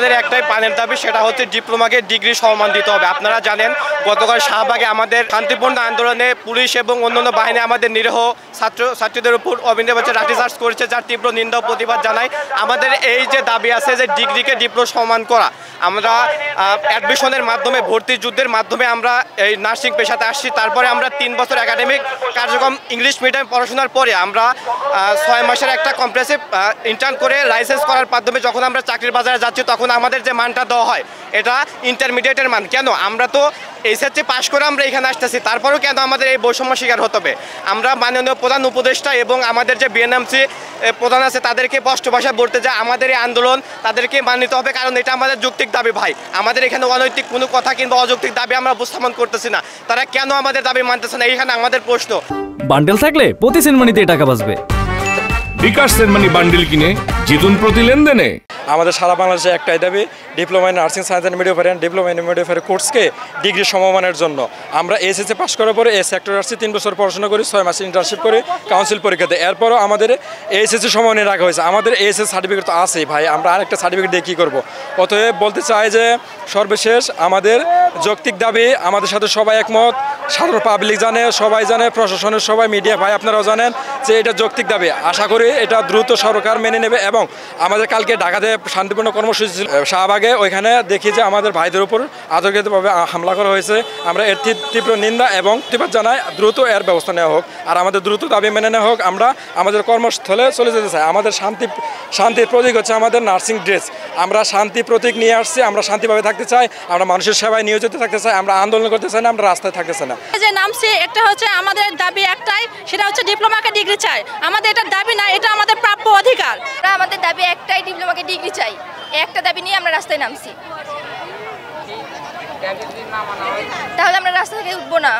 আমাদের একটাই পানের দাবি, সেটা হচ্ছে ডিপ্লোমাকে ডিগ্রি সম্মান দিতে হবে। আপনারা জানেন গতকাল শাহবাগে আমাদের শান্তিপূর্ণ আন্দোলনে পুলিশ এবং অন্যান্য বাহিনী আমাদের নিরীহ ছাত্রীদের উপর অবিলম্বে লাঠিচার্জ করেছে, যার তীব্র নিন্দা ও প্রতিবাদ জানাই। আমাদের এই যে দাবি আছে যে ডিগ্রিকে ডিপ্লোমা সম্মান করা, আমরা অ্যাডমিশনের মাধ্যমে ভর্তি যুদ্ধের মাধ্যমে আমরা এই নার্সিং পেশাতে আসছি। তারপরে আমরা 3 বছর একাডেমিক কার্যক্রম ইংলিশ মিডিয়াম পড়াশোনার পরে আমরা 6 মাসের একটা কম্প্রেহেনসিভ ইন্টার্ন করে লাইসেন্স করার মাধ্যমে যখন আমরা চাকরির বাজারে যাচ্ছি তখন আমাদের যে মানটা দেওয়া হয় এটা ইন্টারমিডিয়েটের মান। কেন আমরা তো এইচএসসি পাশ করে আমরা এখানে আসতেছি, তারপরেও কেন আমাদের এই বৈষম্য শিকার হতে হবে? আমরা মাননীয় প্রধান উপদেষ্টা এবং আমাদের যে বিএনএমসি প্রধান আছে তাদেরকে স্পষ্ট ভাষায় বলতে যে আমাদের এই আন্দোলন তাদেরকে মানিত হবে, কারণ এটা আমাদের যৌক্তিক দাবি ভাই। আমাদের এখানে অনৈতিক কোনো কথা কিংবা অযৌক্তিক দাবি আমরা উপস্থাপন করতেছি না, তারা কেন আমাদের দাবি মানতেছে না, এইখানে আমাদের প্রশ্ন। বান্ডেল থাকলে প্রতি সেনমানিতে টাকা বাঁচবে। বিকাশ সেনমানি বান্ডেল কিনে জিতুন প্রতি লেনদেনে। আমাদের সারা বাংলাদেশে একটাই দাবি, diploma in nursing science and midwifery and diploma in midwifery কোর্সকে ডিগ্রি সমমানের জন্য আমরা এসএসসি পাস করার পরে এই সেক্টরে আসছি, 3 বছর পড়াশোনা করি, 6 মাস ইন্টার্নশিপ করি, কাউন্সিল পরীক্ষাতে। এরপরও আমাদের এসএসসি সমমানে রাখা হয়েছে। আমাদের এসএসসি সার্টিফিকেট তো আছেই ভাই, আমরা আরেকটা সার্টিফিকেট দিয়ে কী করবো? অতএব বলতে চাই যে সর্বশেষ আমাদের যৌক্তিক দাবি, আমাদের সাথে সবাই একমত, সাধারণ পাবলিক জানে, সবাই জানে, প্রশাসনের সবাই, মিডিয়া ভাই আপনারাও জানেন যে এটা যৌক্তিক দাবি। আশা করি এটা দ্রুত সরকার মেনে নেবে। এবং আমাদের কালকে ঢাকাতে শান্তিপূর্ণ কর্মসূচি ছিল শাহবাগে, ওইখানে দেখি যে আমাদের ভাইদের উপর আতঙ্কিতভাবে হামলা করা হয়েছে। আমরা এর তীব্র নিন্দা এবং প্রতিবাদ জানাই, দ্রুত এর ব্যবস্থা নেওয়া হোক আর আমাদের দ্রুত দাবি মেনে নেওয়া হোক। আমরা আমাদের কর্মস্থলে চলে যেতে চাই। আমাদের শান্তির প্রতীক হচ্ছে আমাদের নার্সিং ড্রেস। আমরা শান্তি প্রতীক নিয়ে আসছি, আমরা শান্তিভাবে থাকতে চাই, আমরা মানুষের সেবায় নিয়োজিত থাকতে চাই, আমরা আন্দোলন করতে চাই না, আমরা রাস্তায় থাকতে চাই না। যে নামছি একটা হচ্ছে আমাদের দাবি একটাই, সেটা হচ্ছে ডিপ্লোমাকে ডিগ্রি চাই। আমাদের এটা দাবি না, এটা আমাদের প্রাপ্য অধিকার। আমাদের দাবি একটাই, ডিপ্লোমাকে ডিগ্রি চাই। একটা দাবি নিয়ে আমরা রাস্তায় নামছি, তাহলে আমরা রাস্তা থেকে উঠবো না।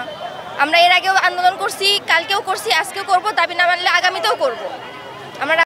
আমরা এর আগেও আন্দোলন করছি, কালকেও করছি, আজকেও করবো, দাবি না মানলে আগামীতেও করবো আমরা।